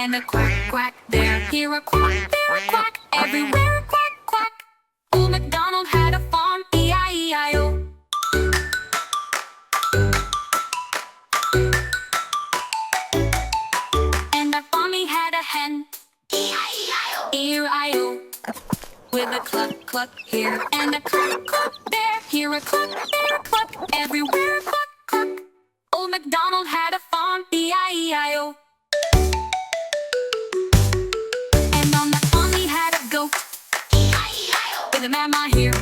and a quack quack there. Here a quack, there a quack, everywhere a quack quack. Old MacDonald had a farm, E-I-E-I-O. And that farm he had a hen, E-I-E-I-O, E-I-O. With a cluck cluck here and a cluck cluck there. Here a cluck, there a cluck, everywhere a cluck cluck. Old MacDonald had a farm, E-I-E-I-O. And on that farm he had a goat, E-I-E-I-O. With a Maa Maa here